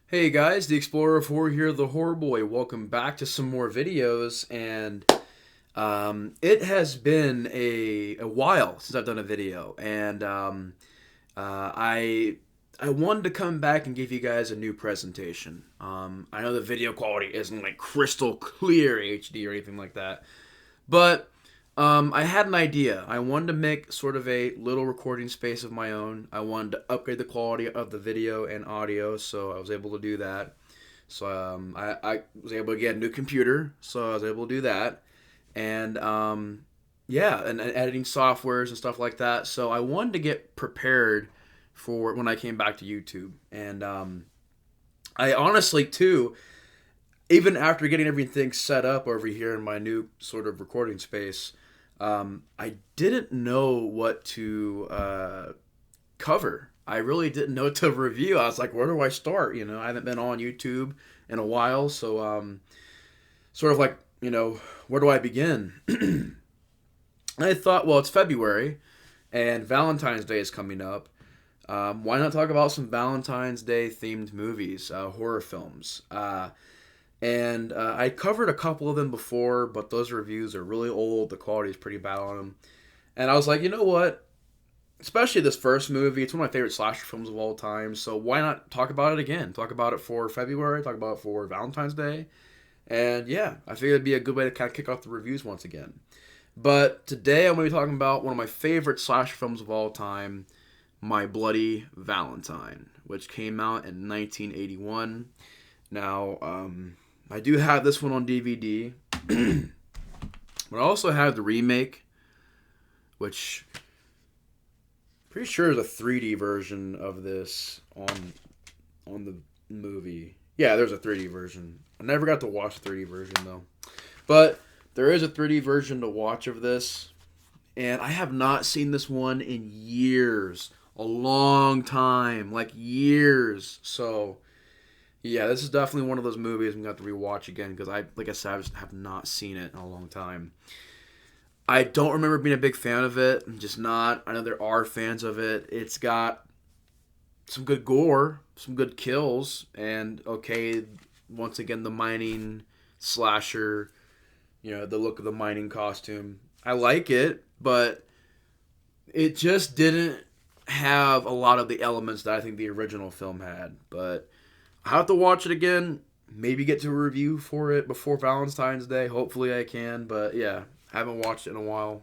Hey guys, the Explorer of Horror here, the Horror Boy. Welcome back to some more videos, and it has been a while since I've done a video, and I wanted to come back and give you guys a new presentation. I know the video quality isn't like crystal clear HD or anything like that, but I had an idea. I wanted to make sort of a little recording space of my own. I wanted to upgrade the quality of the video and audio, so I was able to do that. So I was able to get a new computer, so I was able to do that, and yeah, and editing softwares and stuff like that. So I wanted to get prepared for when I came back to YouTube, and I honestly too, even after getting everything set up over here in my new sort of recording space, I didn't know what to cover. I really didn't know what to review. I was like, where do I start? I haven't been on YouTube in a while, so sort of like, where do I begin? I thought, well, it's February, and Valentine's Day is coming up. Why not talk about some Valentine's Day themed movies, horror films? And I covered a couple of them before, but those reviews are really old. The quality is pretty bad on them. And I was like, you know what? Especially this first movie, it's one of my favorite slasher films of all time. So why not talk about it again? Talk about it for February, talk about it for Valentine's Day. And yeah, I figured it'd be a good way to kind of kick off the reviews once again. But today I'm going to be talking about one of my favorite slasher films of all time, My Bloody Valentine, which came out in 1981. Now, I do have this one on DVD, but I also have the remake, which pretty sure is a 3D version of this on the movie. Yeah, there's a 3D version. I never got to watch the 3D version though, but there is a 3D version to watch of this, and I have not seen this one in years, a long time, like years. So yeah, this is definitely one of those movies I'm gonna have to rewatch again because like I said, I just have not seen it in a long time. I don't remember being a big fan of it. I'm just not. I know there are fans of it. It's got some good gore, some good kills, and okay, once again the mining slasher. The look of the mining costume. I like it, but it just didn't have a lot of the elements that I think the original film had. But I have to watch it again. Maybe get to a review for it before Valentine's Day. Hopefully I can. But yeah, haven't watched it in a while.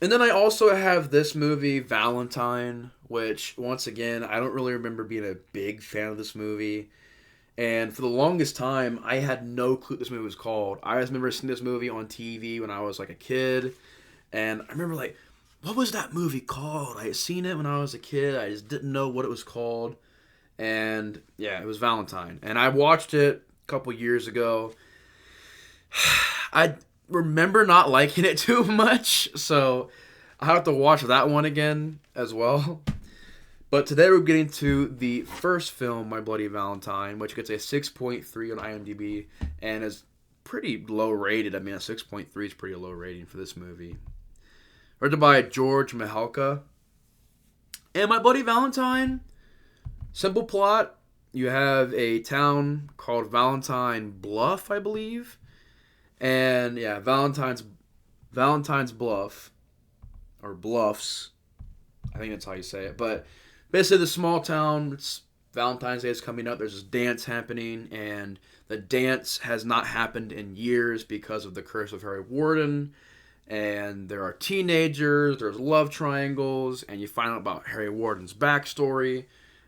And then I also have this movie, Valentine, which once again, I don't really remember being a big fan of this movie. And for the longest time, I had no clue what this movie was called. I just remember seeing this movie on TV when I was like a kid. And I remember like, what was that movie called? I had seen it when I was a kid. I just didn't know what it was called. And yeah, it was Valentine. And I watched it a couple years ago. I remember not liking it too much, so I have to watch that one again as well. But today we're getting to the first film, My Bloody Valentine, which gets a 6.3 on IMDb and is pretty low rated. I mean, a 6.3 is pretty low rating for this movie. Written by George Mihalka. And My Bloody Valentine, simple plot. You have a town called Valentine Bluff, I believe. And yeah, Valentine's Bluff or Bluffs. I think that's how you say it. But basically the small town, it's Valentine's Day is coming up. There's this dance happening, and the dance has not happened in years because of the curse of Harry Warden. And there are teenagers, there's love triangles, and you find out about Harry Warden's backstory.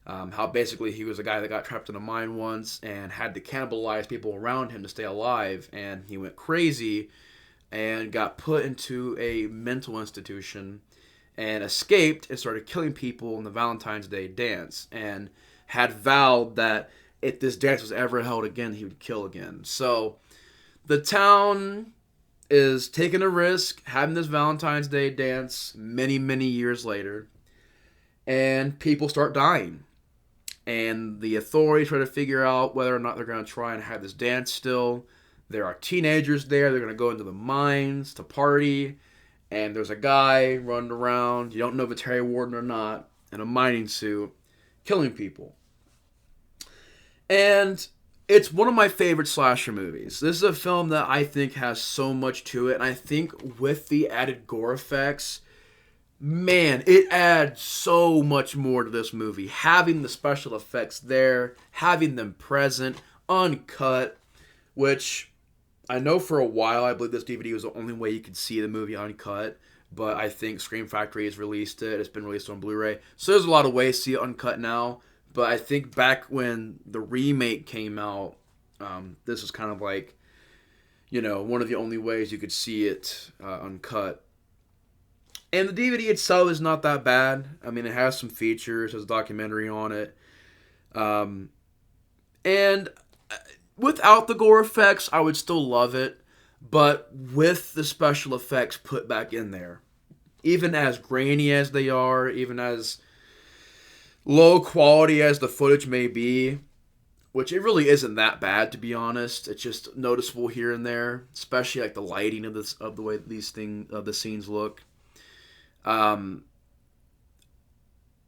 How basically he was a guy that got trapped in a mine once and had to cannibalize people around him to stay alive, and he went crazy and got put into a mental institution and escaped and started killing people in the Valentine's Day dance and had vowed that if this dance was ever held again, he would kill again. So the town is taking a risk, having this Valentine's Day dance many, many years later, and people start dying. And the authorities try to figure out whether or not they're going to try and have this dance still. There are teenagers there. They're going to go into the mines to party. And there's a guy running around. You don't know if it's Harry Warden or not, in a mining suit, killing people. And it's one of my favorite slasher movies. This is a film that I think has so much to it, and I think with the added gore effects, man, it adds so much more to this movie. Having the special effects there, having them present, uncut, which I know for a while I believe this DVD was the only way you could see the movie uncut, but I think Scream Factory has released it. It's been released on Blu-ray. So there's a lot of ways to see it uncut now, but I think back when the remake came out, this was kind of like, one of the only ways you could see it uncut. And the DVD itself is not that bad. I mean, it has some features. There's a documentary on it. And without the gore effects, I would still love it. But with the special effects put back in there, even as grainy as they are, even as low quality as the footage may be, which it really isn't that bad, to be honest. It's just noticeable here and there, especially like the lighting of the way the scenes look.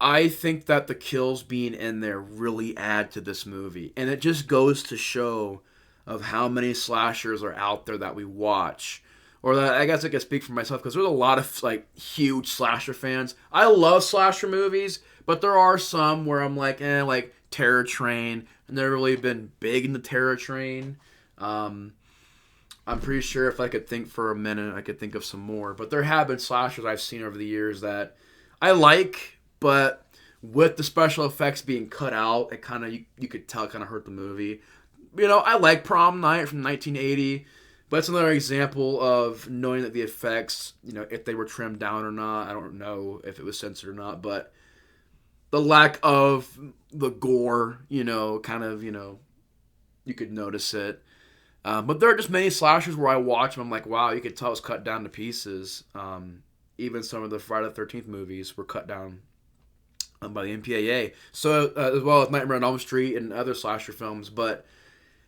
I think that the kills being in there really add to this movie, and it just goes to show of how many slashers are out there that we watch, or that I guess I can speak for myself because there's a lot of like huge slasher fans. I love slasher movies, but there are some where I'm like Terror Train, and never really been big in the Terror Train. I'm pretty sure if I could think for a minute, I could think of some more. But there have been slashers I've seen over the years that I like, but with the special effects being cut out, it kind of you could tell it kind of hurt the movie. I like Prom Night from 1980, but it's another example of knowing that the effects, if they were trimmed down or not. I don't know if it was censored or not, but the lack of the gore, kind of, you could notice it. But there are just many slashers where I watch them, I'm like, wow, you could tell it's cut down to pieces. Even some of the Friday the 13th movies were cut down by the MPAA. So, as well as Nightmare on Elm Street and other slasher films. But,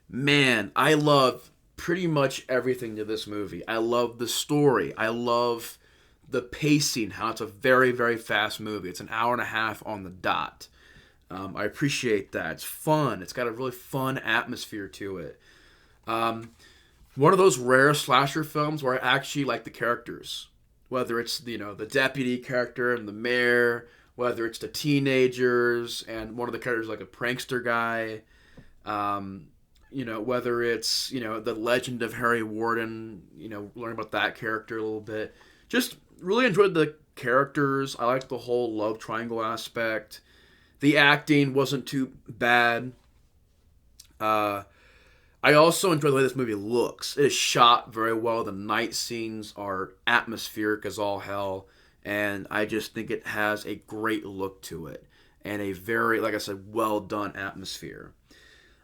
man, I love pretty much everything to this movie. I love the story. I love the pacing, how it's a very, very fast movie. It's an hour and a half on the dot. I appreciate that. It's fun. It's got a really fun atmosphere to it. One of those rare slasher films where I actually like the characters, whether it's the deputy character and the mayor, whether it's the teenagers and one of the characters like a prankster guy, whether it's the legend of Harry Warden, learn about that character a little bit. Just really enjoyed the characters. I liked the whole love triangle aspect. The acting wasn't too bad. I also enjoy the way this movie looks. It is shot very well. The night scenes are atmospheric as all hell. And I just think it has a great look to it. And a very, like I said, well done atmosphere.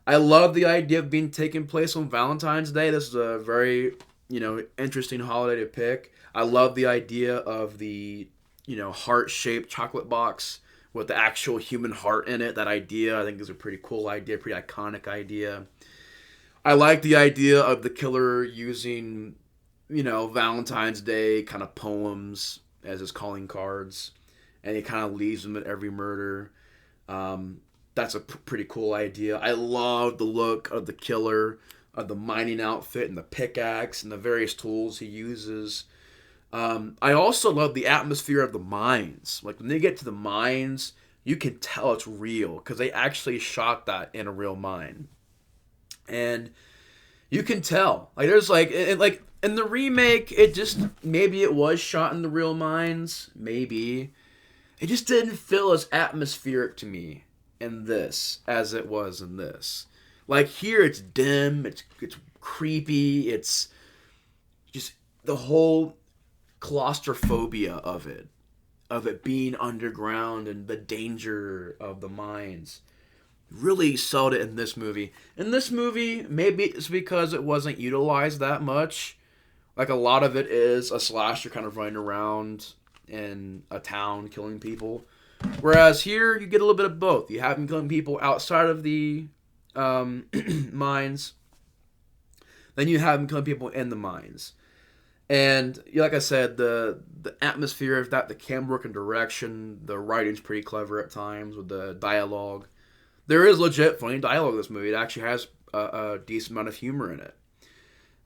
I love the idea of being taking place on Valentine's Day. This is a very, interesting holiday to pick. I love the idea of the, heart-shaped chocolate box with the actual human heart in it. That idea, I think, is a pretty cool idea, pretty iconic idea. I like the idea of the killer using, Valentine's Day kind of poems as his calling cards, and he kind of leaves them at every murder. That's a pretty cool idea. I love the look of the killer, of the mining outfit and the pickaxe and the various tools he uses. I also love the atmosphere of the mines. Like when they get to the mines, you can tell it's real because they actually shot that in a real mine. And you can tell, there's in the remake, maybe it was shot in the real mines, maybe. It just didn't feel as atmospheric to me in this as it was in this. Like here, it's dim, it's creepy, it's just the whole claustrophobia of it being underground and the danger of the mines. Really sold it in this movie. In this movie, maybe it's because it wasn't utilized that much. Like a lot of it is a slasher kind of running around in a town killing people. Whereas here, you get a little bit of both. You have him killing people outside of the mines. Then you have him killing people in the mines. And like I said, the atmosphere of that, the camera work and direction, the writing's pretty clever at times with the dialogue. There is legit funny dialogue in this movie. It actually has a decent amount of humor in it.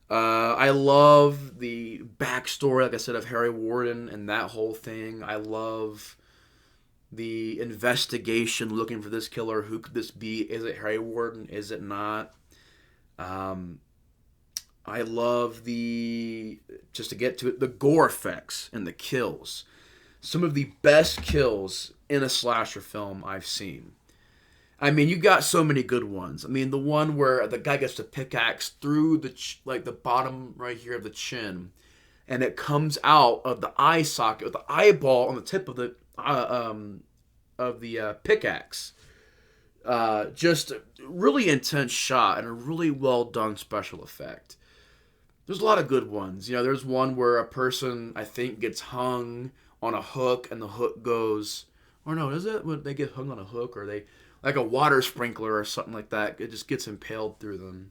I love the backstory, like I said, of Harry Warden and that whole thing. I love the investigation looking for this killer. Who could this be? Is it Harry Warden? Is it not? Um, I love the, just to get to it, the gore effects and the kills. Some of the best kills in a slasher film I've seen. I mean, you got so many good ones. I mean, the one where the guy gets the pickaxe through the like the bottom right here of the chin, and it comes out of the eye socket with the eyeball on the tip of the pickaxe. Just a really intense shot and a really well done special effect. There's a lot of good ones. You know, there's one where a person, I think, gets hung on a hook and the hook goes, or no, is it when they get hung on a hook, or they, like a water sprinkler or something like that, it just gets impaled through them.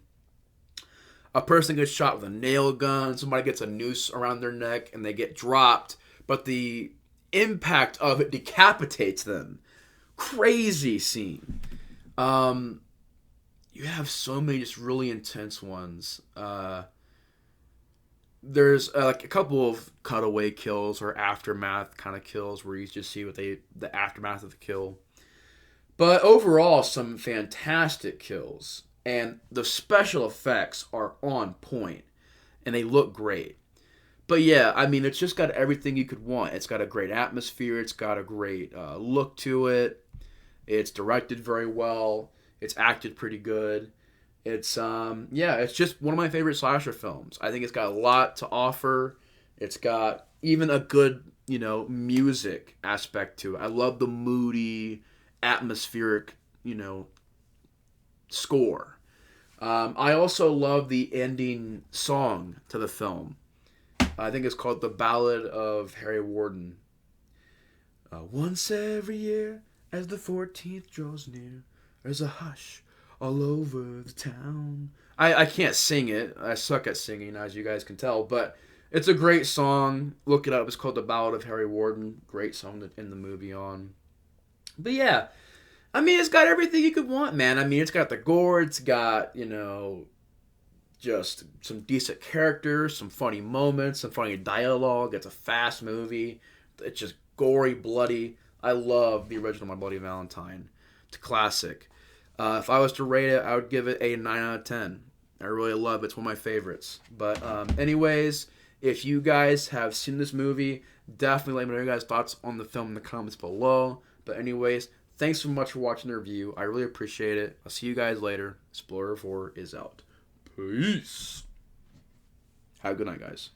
A person gets shot with a nail gun, somebody gets a noose around their neck and they get dropped, but the impact of it decapitates them. Crazy scene. You have so many just really intense ones. There's like a couple of cutaway kills or aftermath kind of kills where you just see the aftermath of the kill. But overall, some fantastic kills, and the special effects are on point, and they look great. But yeah, I mean, it's just got everything you could want. It's got a great atmosphere. It's got a great look to it. It's directed very well. It's acted pretty good. It's yeah, it's just one of my favorite slasher films. I think it's got a lot to offer. It's got even a good, music aspect to it. I love the moody, atmospheric, score. I also love the ending song to the film. I think it's called "The Ballad of Harry Warden." Once every year, as the 14th draws near, there's a hush all over the town. I can't sing it. I suck at singing, as you guys can tell, but it's a great song. Look it up. It's called "The Ballad of Harry Warden." Great song to end the movie on. But yeah, I mean, it's got everything you could want, man. I mean, it's got the gore. It's got, just some decent characters, some funny moments, some funny dialogue. It's a fast movie. It's just gory, bloody. I love the original My Bloody Valentine. It's a classic. If I was to rate it, I would give it a 9 out of 10. I really love it. It's one of my favorites. But anyways, if you guys have seen this movie, definitely let me know your guys' thoughts on the film in the comments below. But anyways, thanks so much for watching the review. I really appreciate it. I'll see you guys later. Explorer 4 is out. Peace. Have a good night, guys.